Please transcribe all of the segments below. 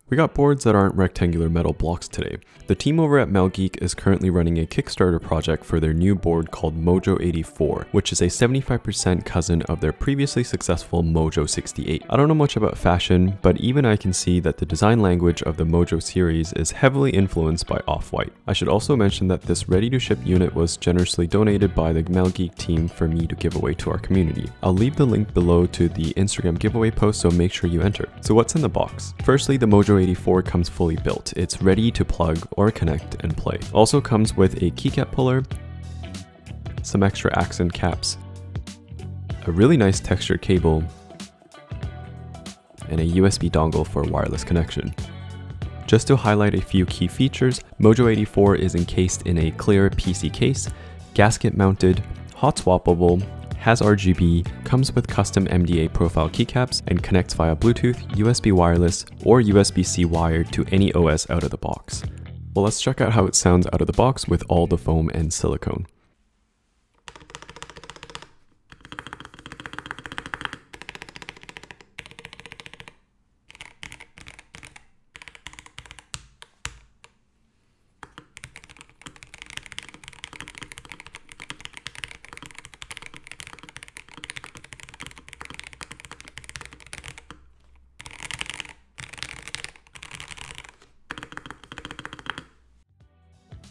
We got boards that aren't rectangular metal blocks today. The team over at MelGeek is currently running a Kickstarter project for their new board called Mojo84, which is a 75% cousin of their previously successful Mojo68. I don't know much about fashion, but even I can see that the design language of the Mojo series is heavily influenced by Off-White. I should also mention that this ready-to-ship unit was generously donated by the MelGeek team for me to give away to our community. I'll leave the link below to the Instagram giveaway post, so make sure you enter. So what's in the box? Firstly, the Mojo84 comes fully built. It's ready to plug or connect and play. Also comes with a keycap puller, some extra accent caps, a really nice textured cable, and a USB dongle for wireless connection. Just to highlight a few key features, Mojo84 is encased in a clear PC case, gasket mounted, hot swappable, has RGB, comes with custom MDA profile keycaps, and connects via Bluetooth, USB wireless, or USB-C wired to any OS out of the box. Well, let's check out how it sounds out of the box with all the foam and silicone.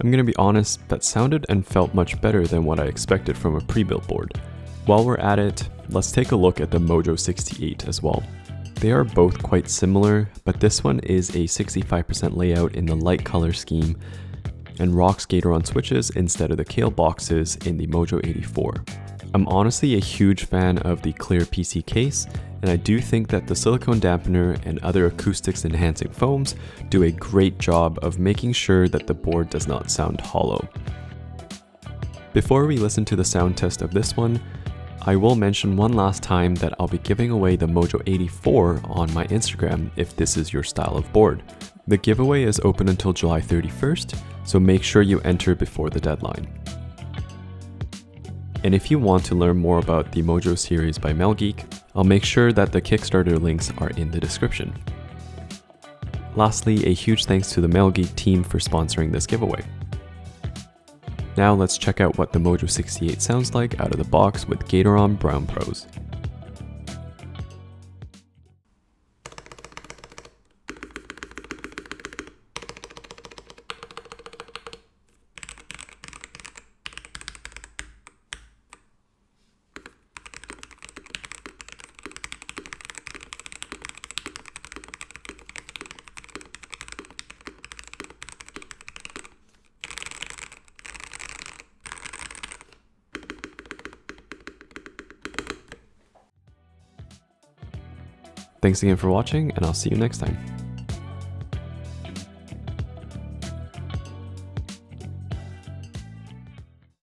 I'm gonna be honest, that sounded and felt much better than what I expected from a pre-built board. While we're at it, let's take a look at the Mojo68 as well. They are both quite similar, but this one is a 65% layout in the light color scheme and rocks Gatoron switches instead of the Kale boxes in the Mojo84. I'm honestly a huge fan of the clear PC case, and I do think that the silicone dampener and other acoustics enhancing foams do a great job of making sure that the board does not sound hollow. Before we listen to the sound test of this one, I will mention one last time that I'll be giving away the Mojo84 on my Instagram if this is your style of board. The giveaway is open until July 31st, so make sure you enter before the deadline. And if you want to learn more about the Mojo series by MelGeek, I'll make sure that the Kickstarter links are in the description. Lastly, a huge thanks to the MelGeek team for sponsoring this giveaway. Now let's check out what the Mojo68 sounds like out of the box with Gatoron Brown Pros. Thanks again for watching, and I'll see you next time.